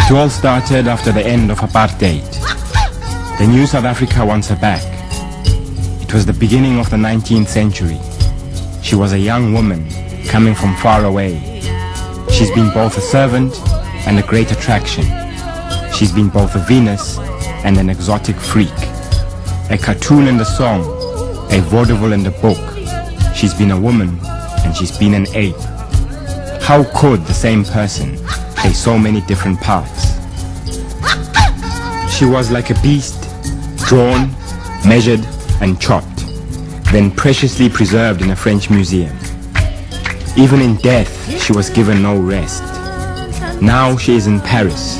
It all started after the end of apartheid. The new South Africa wants her back. It was the beginning of the 19th century. She was a young woman coming from far away. She's been both a servant and a great attraction. She's been both a Venus and an exotic freak. A cartoon and a song, a vaudeville and a book. She's been a woman and she's been an ape. How could the same person play so many different parts? She was like a beast, drawn, measured and chopped, then preciously preserved in a French museum. Even in death, she was given no rest. Now she is in Paris,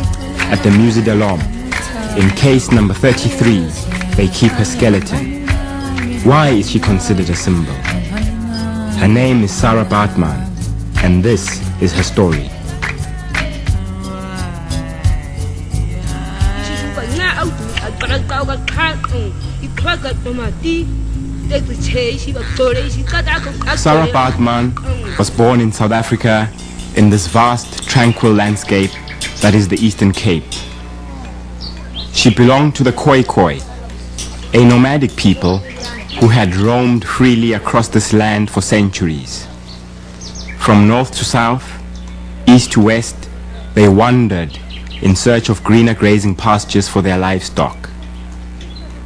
at the Musée de l'Homme. In case number 33, they keep her skeleton. Why is she considered a symbol? Her name is Sara Baartman, and this is her story. Sara Baartman was born in South Africa in this vast, tranquil landscape that is the Eastern Cape. She belonged to the Khoi, a nomadic people who had roamed freely across this land for centuries. From north to south, east to west, they wandered in search of greener grazing pastures for their livestock.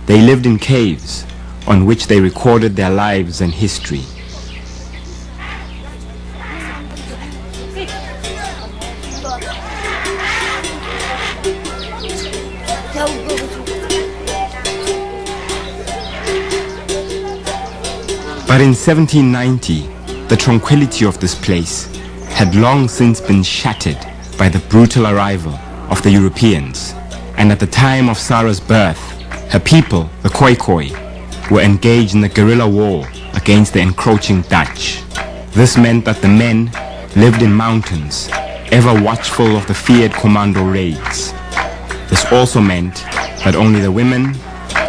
They lived in caves on which they recorded their lives and history. But in 1790, the tranquility of this place had long since been shattered by the brutal arrival of the Europeans. And at the time of Sara's birth, her people, the Khoi, were engaged in a guerrilla war against the encroaching Dutch. This meant that the men lived in mountains, ever watchful of the feared commando raids. This also meant that only the women,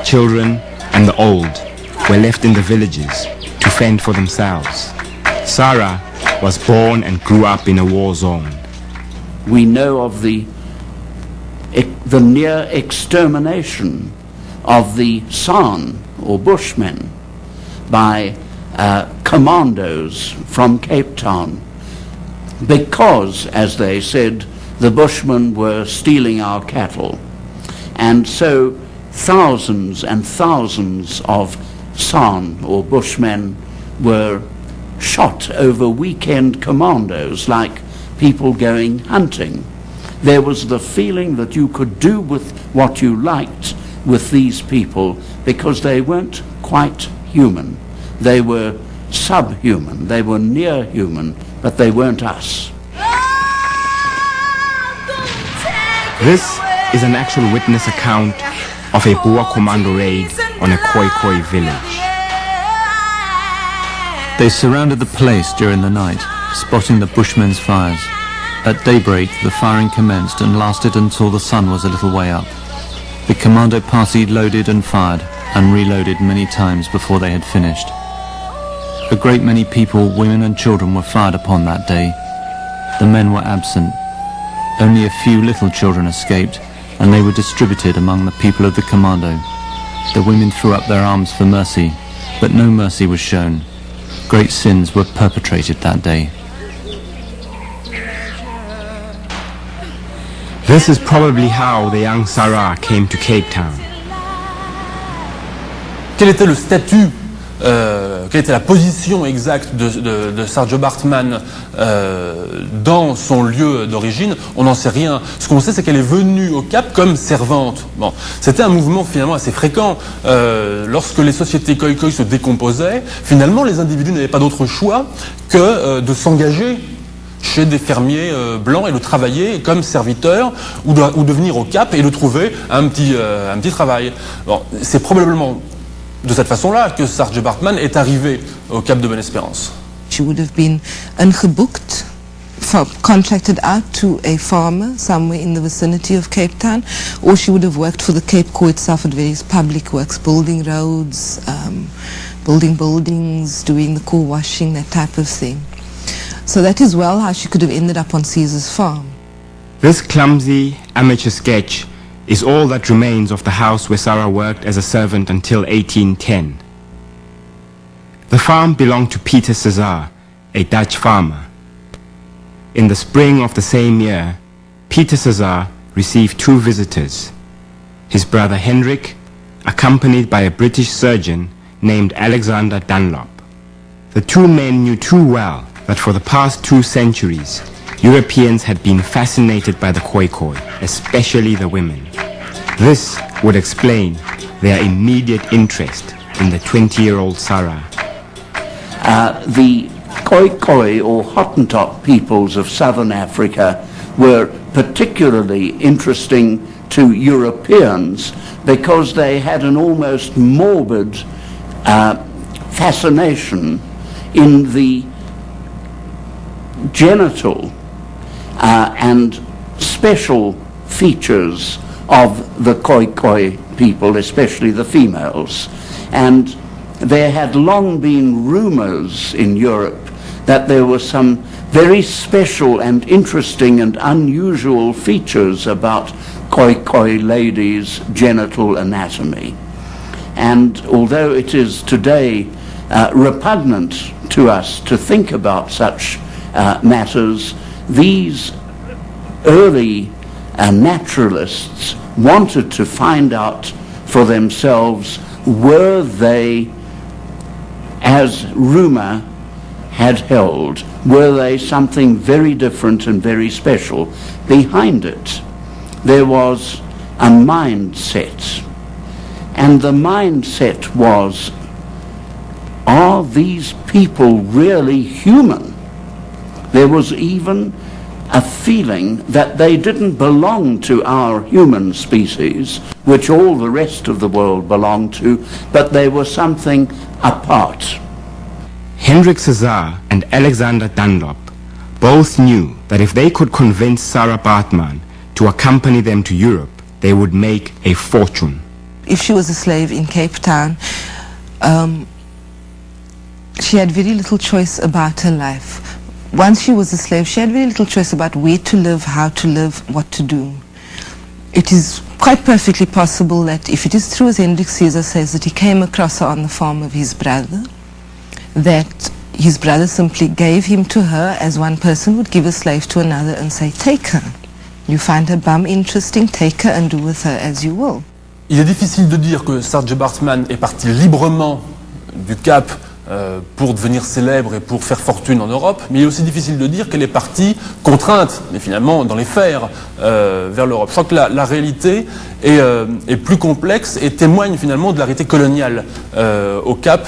children, and the old were left in the villages to fend for themselves. Sara was born and grew up in a war zone. We know of the near extermination of the San, or Bushmen, by commandos from Cape Town, because, as they said, the Bushmen were stealing our cattle. And so thousands and thousands of San, or Bushmen, were shot over weekend commandos, like people going hunting. There was the feeling that you could do with what you liked with these people because they weren't quite human. They were subhuman, they were near human, but they weren't us. This is an actual witness account of a Boer commando raid on a Khoi village. They surrounded the place during the night, spotting the Bushmen's fires. At daybreak, the firing commenced and lasted until the sun was a little way up. The commando party loaded and fired and reloaded many times before they had finished. A great many people, women and children were fired upon that day. The men were absent. Only a few little children escaped, and they were distributed among the people of the commando. The women threw up their arms for mercy, but no mercy was shown. Great sins were perpetrated that day. This is probably how the young Sara came to Cape Town. Quel était le statut, quelle était la position exacte de Sara Baartman dans son lieu d'origine? On n'en sait rien. Ce qu'on sait, c'est qu'elle est venue au Cap comme servante. Bon, c'était un mouvement finalement assez fréquent. Lorsque les sociétés Khoi se décomposaient, finalement, les individus n'avaient pas d'autre choix que de s'engager chez des fermiers blancs et de travailler comme serviteur ou de venir au Cap et de trouver un petit travail. Bon, c'est probablement de cette façon-là que Sara Baartman est arrivée au Cap de Bonne-Espérance. She would have been ingeboekt, contracted out to a farmer somewhere in the vicinity of Cape Town, or she would have worked for the Cape Corps itself at various public works, building roads, building buildings, doing the core washing, that type of thing. So that is well how she could have ended up on Caesar's farm. This clumsy amateur sketch is all that remains of the house where Sara worked as a servant until 1810. The farm belonged to Peter Cesar, a Dutch farmer. In the spring of the same year, Peter Cesar received two visitors. His brother Hendrik, accompanied by a British surgeon named Alexander Dunlop. The two men knew too well that for the past 2 centuries, Europeans had been fascinated by the Khoikhoi, especially the women. This would explain their immediate interest in the 20-year-old Sara. The Khoikhoi or Hottentot peoples of southern Africa were particularly interesting to Europeans because they had an almost morbid fascination in the genital and special features of the Khoikhoi people, especially the females. And there had long been rumors in Europe that there were some very special and interesting and unusual features about Khoikhoi ladies' genital anatomy. And although it is today repugnant to us to think about such matters, these early naturalists wanted to find out for themselves, were they, as rumor had held, were they something very different and very special? Behind it, there was a mindset. And the mindset was, are these people really human? There was even a feeling that they didn't belong to our human species, which all the rest of the world belonged to, but they were something apart. Hendrik Cesar and Alexander Dunlop both knew that if they could convince Sara Baartman to accompany them to Europe, they would make a fortune. If she was a slave in Cape Town, she had very little choice about her life. Once she was a slave, she had very little choice about where to live, how to live, what to do. It is quite perfectly possible that if it is true, as Hendrik Cesar says, that he came across her on the farm of his brother, that his brother simply gave him to her as one person would give a slave to another and say, take her. You find her bum interesting, take her and do with her as you will. Il est difficile de dire que Sara Baartman est partie librement du Cap pour devenir célèbre et pour faire fortune en Europe, mais il est aussi difficile de dire qu'elle est partie contrainte, mais finalement dans les fers, vers l'Europe. Je crois que la réalité est plus complexe et témoigne finalement de la réalité coloniale au Cap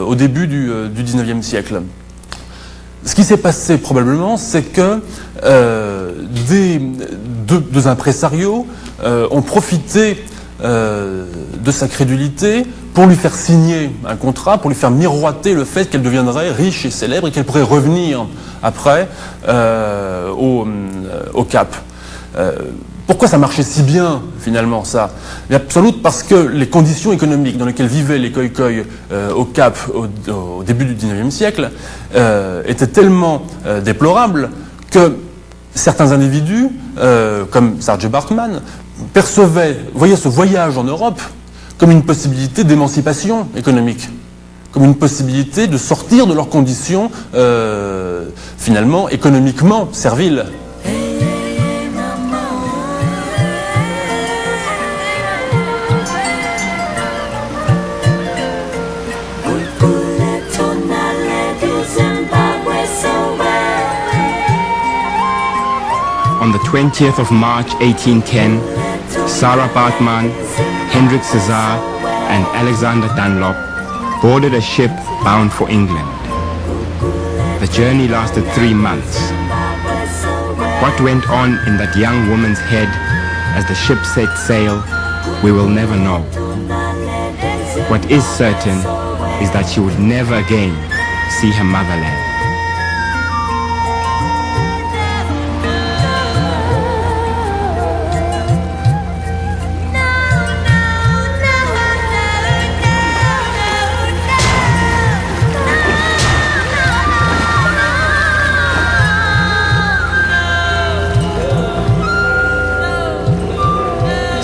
au début du 19e siècle. Ce qui s'est passé probablement, c'est que deux impresarios ont profité de sa crédulité pour lui faire signer un contrat, pour lui faire miroiter le fait qu'elle deviendrait riche et célèbre et qu'elle pourrait revenir après au Cap. Pourquoi ça marchait si bien finalement ça? Sans doute parce que les conditions économiques dans lesquelles vivaient les Khoikhoi au Cap au début du 19e siècle étaient tellement déplorables que certains individus, comme Sara Baartman, voyaient ce voyage en Europe comme une possibilité d'émancipation économique, comme une possibilité de sortir de leurs conditions finalement économiquement serviles. On the 20th of March 1810, Sara Baartman, Hendrik Cesar and Alexander Dunlop boarded a ship bound for England. The journey lasted 3 months. What went on in that young woman's head as the ship set sail, we will never know. What is certain is that she would never again see her motherland.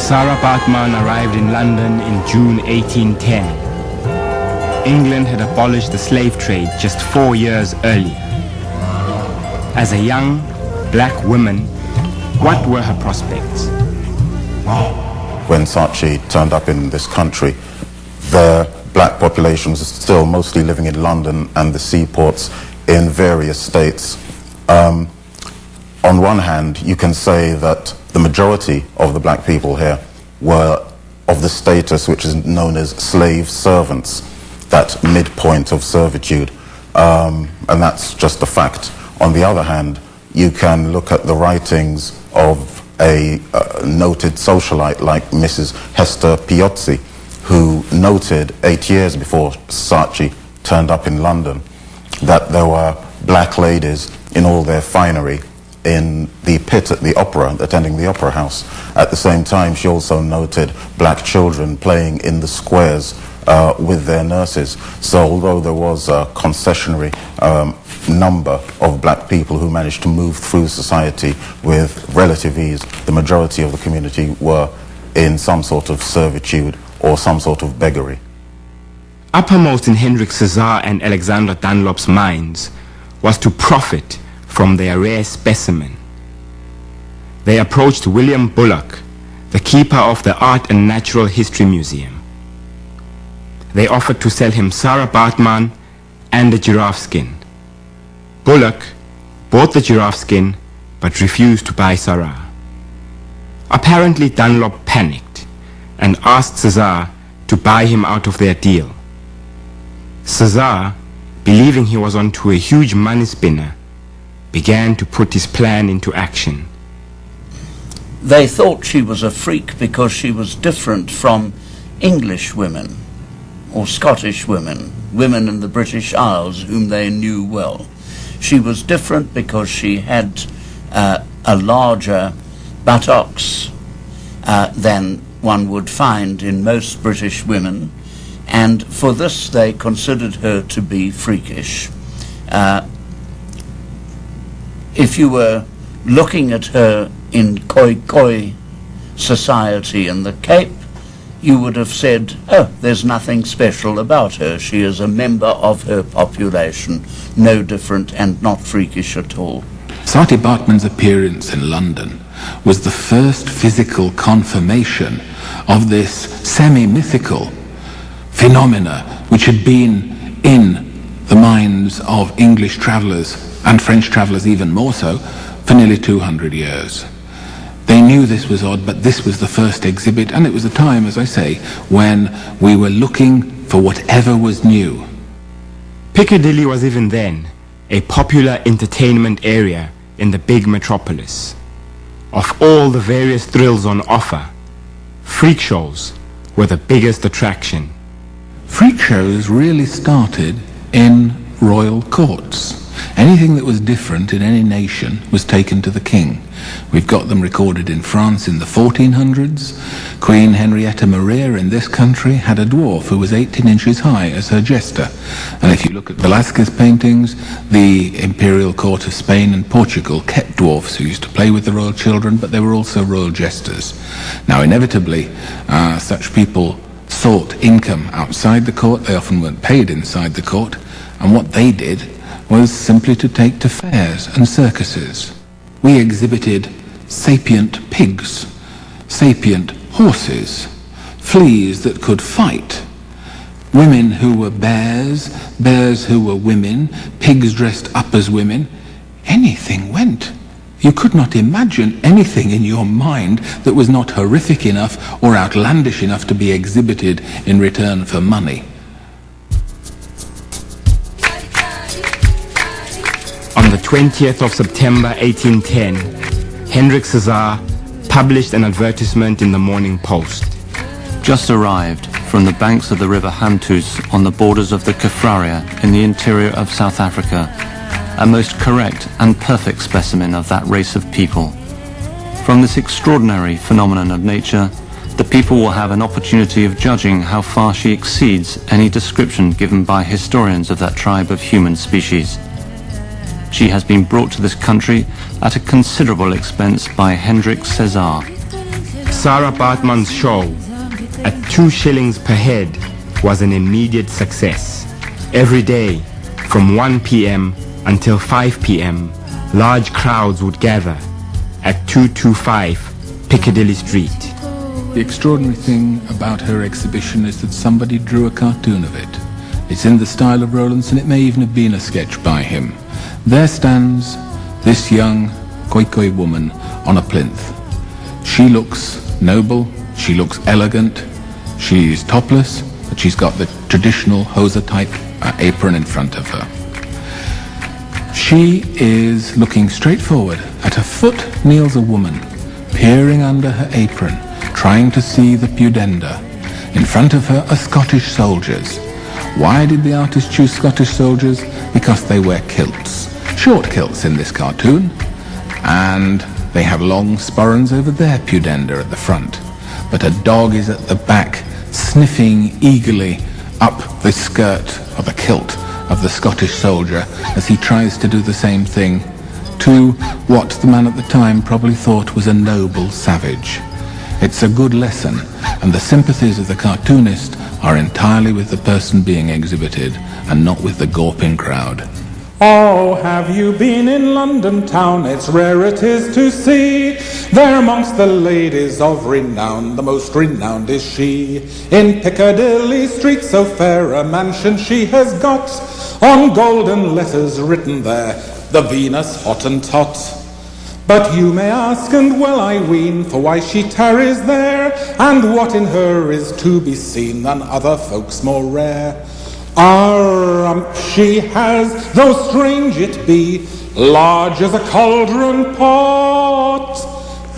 Sara Baartman arrived in London in June 1810. England had abolished the slave trade just 4 years earlier. As a young black woman, what were her prospects? When Saatchi turned up in this country, the black population was still mostly living in London and the seaports in various states. On one hand, you can say that the majority of the black people here were of the status which is known as slave servants, that midpoint of servitude, and that's just a fact. On the other hand, you can look at the writings of a noted socialite like Mrs. Hester Piozzi, who noted 8 years before Saatchi turned up in London that there were black ladies in all their finery in the pit at the opera, attending the opera house. At the same time, she also noted black children playing in the squares with their nurses. So although there was a concessionary number of black people who managed to move through society with relative ease, the majority of the community were in some sort of servitude or some sort of beggary. Uppermost in Hendrik Cesar and Alexander Dunlop's minds was to profit from their rare specimen. They approached William Bullock, the keeper of the Art and Natural History Museum. They offered to sell him Sara Baartman and a giraffe skin. Bullock bought the giraffe skin but refused to buy Sara. Apparently Dunlop panicked and asked Cesar to buy him out of their deal. Cesar, believing he was onto a huge money spinner, began to put his plan into action. They thought she was a freak because she was different from English women or Scottish women, women in the British Isles whom they knew well. She was different because she had a larger buttocks than one would find in most British women, and for this they considered her to be freakish. If you were looking at her in Khoi society in the Cape, you would have said, oh, there's nothing special about her. She is a member of her population, no different and not freakish at all. Sara Baartman's appearance in London was the first physical confirmation of this semi-mythical phenomena which had been in the minds of English travellers and French travellers even more so for nearly 200 years. They knew this was odd, but this was the first exhibit, and it was a time, as I say, when we were looking for whatever was new. Piccadilly was even then a popular entertainment area in the big metropolis. Of all the various thrills on offer, freak shows were the biggest attraction. Freak shows really started in royal courts. Anything that was different in any nation was taken to the king. We've got them recorded in France in the 1400s. Queen Henrietta Maria in this country had a dwarf who was 18 inches high as her jester. And if you look at Velázquez paintings, the imperial court of Spain and Portugal kept dwarfs who used to play with the royal children, but they were also royal jesters. Now inevitably, such people sought income outside the court. They often weren't paid inside the court. And what they did was simply to take to fairs and circuses. We exhibited sapient pigs, sapient horses, fleas that could fight, women who were bears, bears who were women, pigs dressed up as women. Anything went. You could not imagine anything in your mind that was not horrific enough or outlandish enough to be exhibited in return for money. On the 20th of September 1810, Hendrik Cesar published an advertisement in the Morning Post. Just arrived from the banks of the river Hamtus on the borders of the Kafraria in the interior of South Africa, a most correct and perfect specimen of that race of people. From this extraordinary phenomenon of nature, the people will have an opportunity of judging how far she exceeds any description given by historians of that tribe of human species. She has been brought to this country at a considerable expense by Hendrik Cesar. Sara Baartman's show, at 2 shillings per head, was an immediate success. Every day, from 1 p.m. until 5 p.m., large crowds would gather at 225 Piccadilly Street. The extraordinary thing about her exhibition is that somebody drew a cartoon of it. It's in the style of Rowlandson. It may even have been a sketch by him. There stands this young Khoikhoi woman on a plinth. She looks noble, she looks elegant, she's topless, but she's got the traditional Hosa-type apron in front of her. She is looking straight forward. At her foot kneels a woman, peering under her apron, trying to see the pudenda. In front of her are Scottish soldiers. Why did the artist choose Scottish soldiers? Because they wear kilts. Short kilts in this cartoon. And they have long sporrans over their pudenda at the front. But a dog is at the back, sniffing eagerly up the skirt or the kilt of the Scottish soldier as he tries to do the same thing to what the man at the time probably thought was a noble savage. It's a good lesson, and the sympathies of the cartoonist are entirely with the person being exhibited and not with the gawping crowd. Oh, have you been in London town? It's rare it is to see. There amongst the ladies of renown, the most renowned is she. In Piccadilly Street, so fair a mansion she has got, on golden letters written there, the Venus Hottentot. But you may ask, and well I ween, for why she tarries there, and what in her is to be seen than other folks more rare. She has, though strange it be, large as a cauldron pot,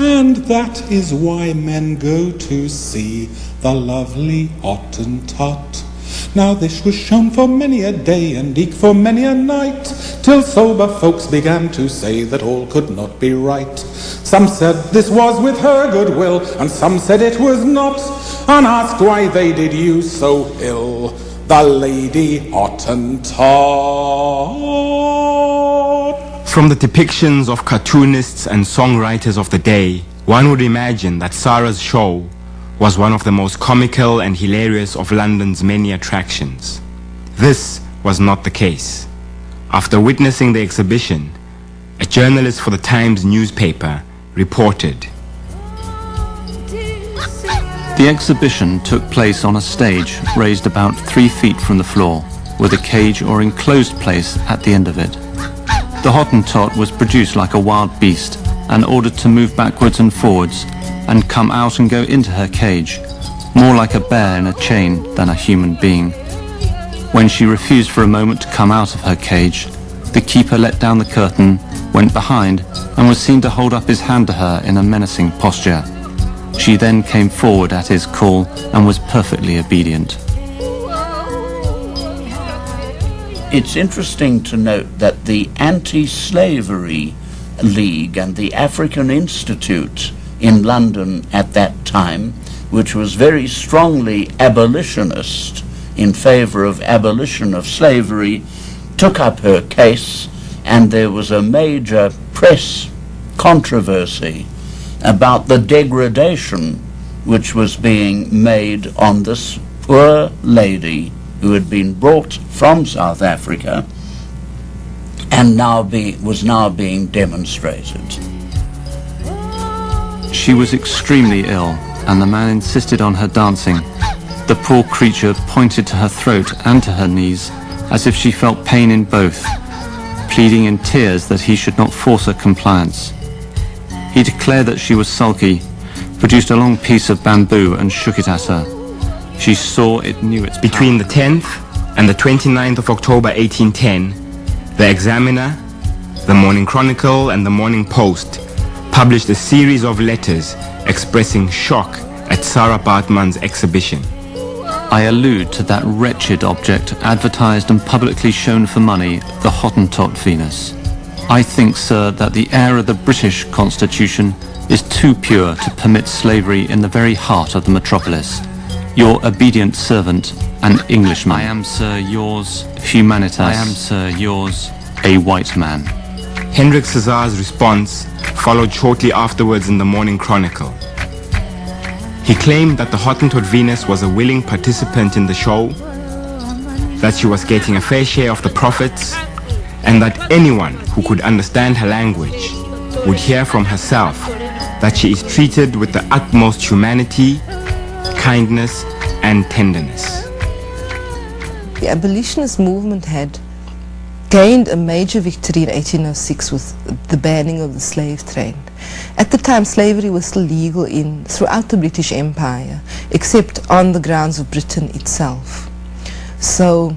and that is why men go to see the lovely Hottentot. Now this was shown for many a day, and eke for many a night, till sober folks began to say that all could not be right. Some said this was with her good will, and some said it was not, and asked why they did use so ill the Lady Hottentot. From the depictions of cartoonists and songwriters of the day, one would imagine that Sara's show was one of the most comical and hilarious of London's many attractions. This was not the case. After witnessing the exhibition, a journalist for the Times newspaper reported, The exhibition took place on a stage raised about 3 feet from the floor, with a cage or enclosed place at the end of it. The Hottentot was produced like a wild beast and ordered to move backwards and forwards and come out and go into her cage, more like a bear in a chain than a human being. When she refused for a moment to come out of her cage, the keeper let down the curtain, went behind, and was seen to hold up his hand to her in a menacing posture. She then came forward at his call and was perfectly obedient. It's interesting to note that the Anti-Slavery League and the African Institute in London at that time, which was very strongly abolitionist in favor of abolition of slavery, took up her case, and there was a major press controversy about the degradation which was being made on this poor lady who had been brought from South Africa and was now being demonstrated. She was extremely ill, and the man insisted on her dancing. The poor creature pointed to her throat and to her knees, as if she felt pain in both, pleading in tears that he should not force her compliance. He declared that she was sulky, produced a long piece of bamboo and shook it at her. She saw it knew its power. Between the 10th and the 29th of October 1810, the Examiner, the Morning Chronicle and the Morning Post published a series of letters expressing shock at Sara Baartman's exhibition. I allude to that wretched object advertised and publicly shown for money, the Hottentot Venus. I think, sir, that the air of the British Constitution is too pure to permit slavery in the very heart of the metropolis. Your obedient servant, an Englishman. I am, sir, yours, Humanitas. I am, sir, yours, a white man. Hendrik Cesar's response followed shortly afterwards in the Morning Chronicle. He claimed that the Hottentot Venus was a willing participant in the show, that she was getting a fair share of the profits, and that anyone who could understand her language would hear from herself that she is treated with the utmost humanity, kindness, and tenderness. The abolitionist movement had gained a major victory in 1806 with the banning of the slave trade. At the time, slavery was still legal throughout the British Empire, except on the grounds of Britain itself. So,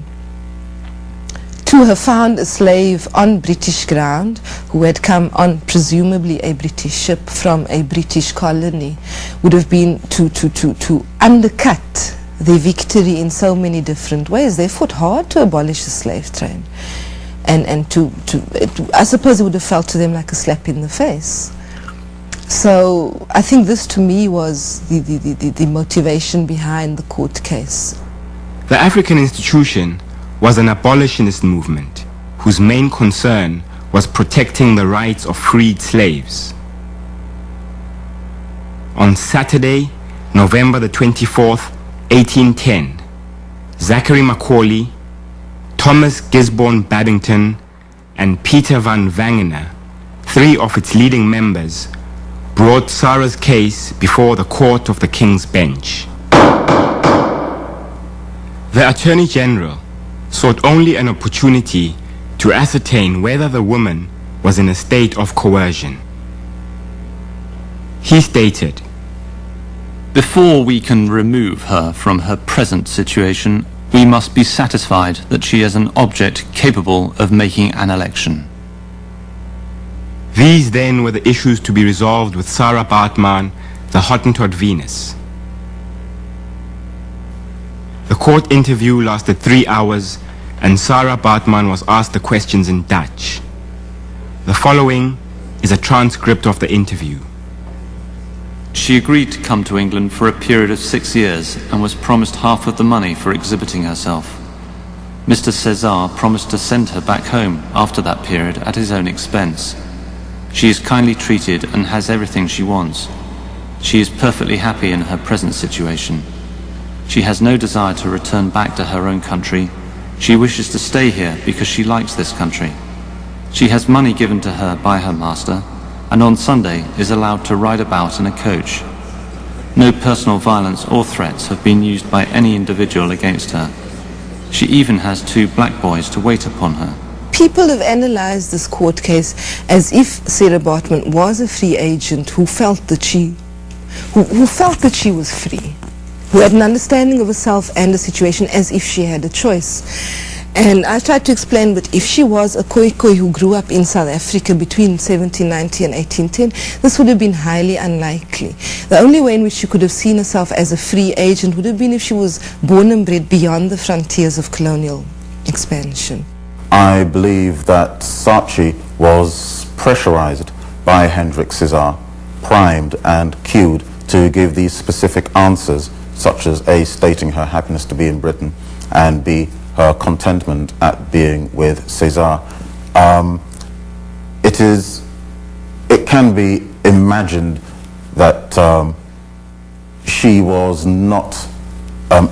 to have found a slave on British ground who had come on presumably a British ship from a British colony would have been to undercut their victory in so many different ways. They fought hard to abolish the slave trade. And I suppose it would have felt to them like a slap in the face. So I think this to me was the motivation behind the court case. The African institution was an abolitionist movement whose main concern was protecting the rights of freed slaves. On Saturday, November the 24th, 1810, Zachary Macaulay, Thomas Gisborne Babington, and Peter van Wangener, three of its leading members, brought Sara's case before the Court of the King's Bench. The Attorney General sought only an opportunity to ascertain whether the woman was in a state of coercion. He stated, "Before we can remove her from her present situation, we must be satisfied that she is an object capable of making an election." These then were the issues to be resolved with Sara Baartman, the Hottentot Venus. The court interview lasted 3 hours, and Sara Baartman was asked the questions in Dutch. The following is a transcript of the interview. She agreed to come to England for a period of 6 years and was promised half of the money for exhibiting herself. Mr. César promised to send her back home after that period at his own expense. She is kindly treated and has everything she wants. She is perfectly happy in her present situation. She has no desire to return back to her own country. She wishes to stay here because she likes this country. She has money given to her by her master, and on Sunday is allowed to ride about in a coach. No personal violence or threats have been used by any individual against her. She even has 2 black boys to wait upon her. People have analyzed this court case as if Sara Baartman was a free agent who felt that she was free, who had an understanding of herself and the situation as if she had a choice. And I tried to explain that if she was a Khoikhoi who grew up in South Africa between 1790 and 1810, this would have been highly unlikely. The only way in which she could have seen herself as a free agent would have been if she was born and bred beyond the frontiers of colonial expansion. I believe that Saatchi was pressurized by Hendrik César, primed and cued to give these specific answers, such as A, stating her happiness to be in Britain, and B, her contentment at being with César. It can be imagined that she was not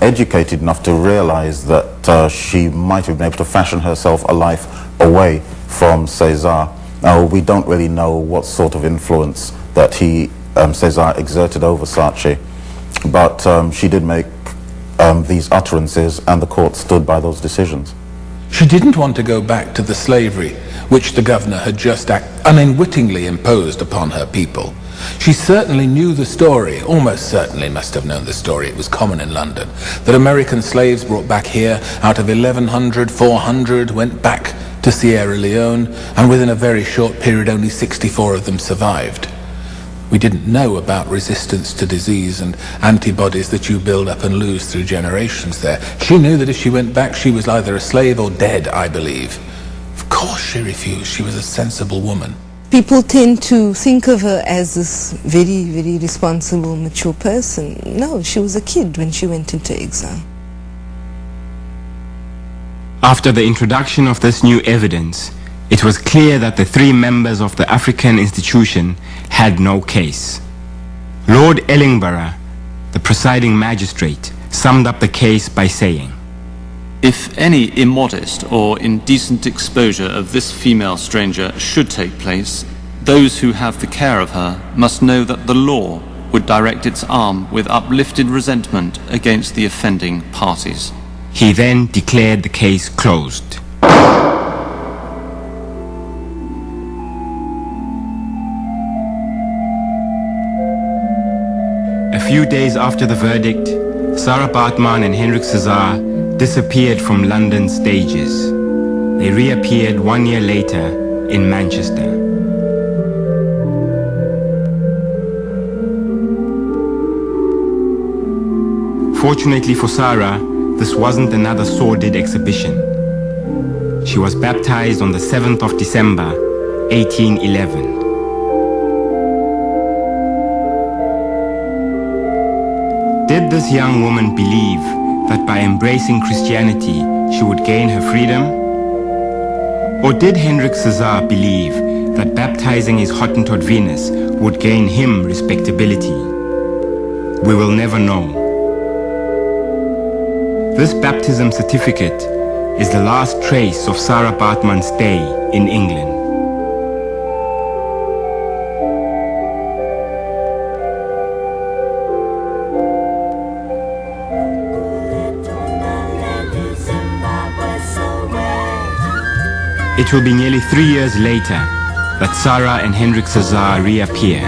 educated enough to realize that she might have been able to fashion herself a life away from César. Now, we don't really know what sort of influence that César exerted over Saatchi, but she did make these utterances, and the court stood by those decisions. She didn't want to go back to the slavery which the governor had just unwittingly imposed upon her people. She certainly knew the story, almost certainly must have known the story, it was common in London, that American slaves brought back here, out of 1,100, 400 went back to Sierra Leone, and within a very short period only 64 of them survived. We didn't know about resistance to disease and antibodies that you build up and lose through generations there. She knew that if she went back, she was either a slave or dead, I believe. Of course she refused. She was a sensible woman. People tend to think of her as this very, very responsible, mature person. No, she was a kid when she went into exile. After the introduction of this new evidence, it was clear that the 3 members of the African institution had no case. Lord Ellenborough, the presiding magistrate, summed up the case by saying, "If any immodest or indecent exposure of this female stranger should take place, those who have the care of her must know that the law would direct its arm with uplifted resentment against the offending parties." He then declared the case closed. A few days after the verdict, Sara Baartman and Hendrik Cesar disappeared from London stages. They reappeared 1 year later in Manchester. Fortunately for Sara, this wasn't another sordid exhibition. She was baptized on the 7th of December, 1811. Did this young woman believe that by embracing Christianity she would gain her freedom? Or did Hendrik Cesar believe that baptizing his Hottentot Venus would gain him respectability? We will never know. This baptism certificate is the last trace of Sara Baartman's stay in England. It will be nearly 3 years later that Sara and Hendrik Cesar reappear.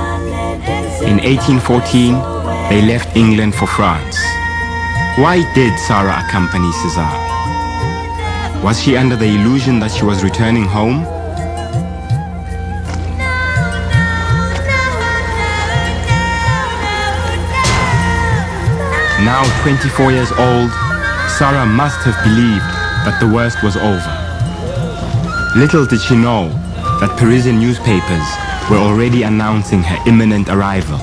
In 1814, they left England for France. Why did Sara accompany Cesar? Was she under the illusion that she was returning home? Now 24 years old, Sara must have believed that the worst was over. Little did she know that Parisian newspapers were already announcing her imminent arrival.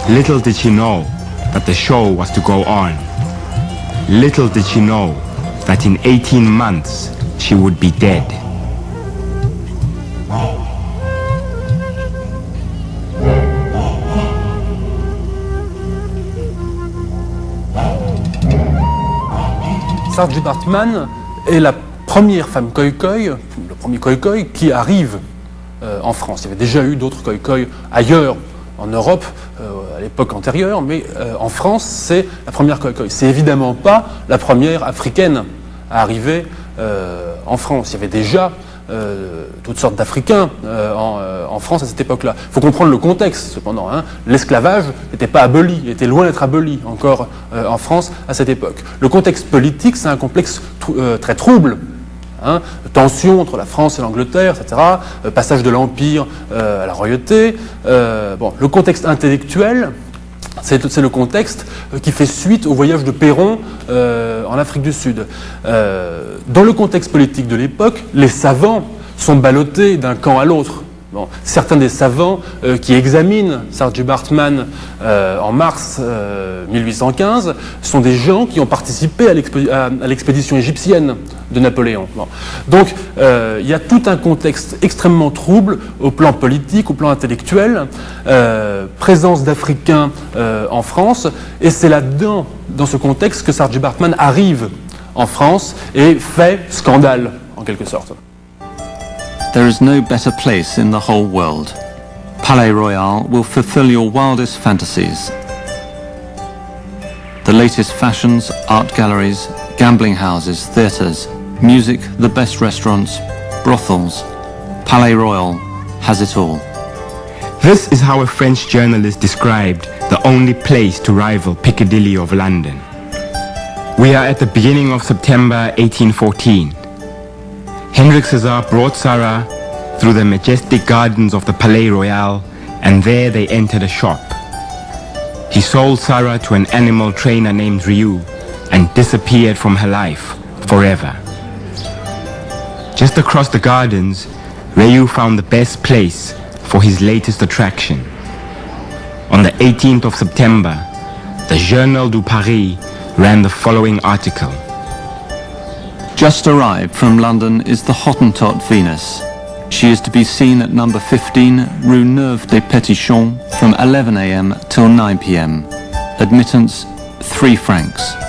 Little did she know that the show was to go on. Little did she know that in 18 months she would be dead. Sara Baartman est la première femme khoikhoi, le premier khoikhoi qui arrive en France. Il y avait déjà eu d'autres khoikhoi ailleurs en Europe à l'époque antérieure, mais en France, c'est la première khoikhoi. C'est évidemment pas la première africaine à arriver en France. Il y avait déjà toutes sortes d'Africains en France à cette époque-là. Il faut comprendre le contexte, cependant. Hein. L'esclavage n'était pas aboli, il était loin d'être aboli encore en France à cette époque. Le contexte politique, c'est un complexe très trouble. Hein, tension entre la France et l'Angleterre, etc. Passage de l'Empire à la royauté. Le contexte intellectuel, c'est le contexte qui fait suite au voyage de Péron en Afrique du Sud. Dans le contexte politique de l'époque, les savants sont ballottés d'un camp à l'autre. Bon, certains des savants qui examinent Sara Baartman en mars 1815 sont des gens qui ont participé à l'expédition égyptienne de Napoléon. Bon. Donc il y a tout un contexte extrêmement trouble au plan politique, au plan intellectuel, présence d'Africains en France, et c'est là-dedans, dans ce contexte, que Sara Baartman arrive en France et fait scandale, en quelque sorte. There is no better place in the whole world. Palais Royal will fulfill your wildest fantasies. The latest fashions, art galleries, gambling houses, theatres, music, the best restaurants, brothels. Palais Royal has it all. This is how a French journalist described the only place to rival Piccadilly of London. We are at the beginning of September 1814. Hendrik Cesar brought Sara through the majestic gardens of the Palais Royal, and there they entered a shop. He sold Sara to an animal trainer named Ryu and disappeared from her life forever. Just across the gardens, Ryu found the best place for his latest attraction. On the 18th of September, the Journal du Paris ran the following article. Just arrived from London is the Hottentot Venus. She is to be seen at number 15 Rue Neuve des Petits Champs from 11 a.m. till 9 p.m. Admittance 3 francs.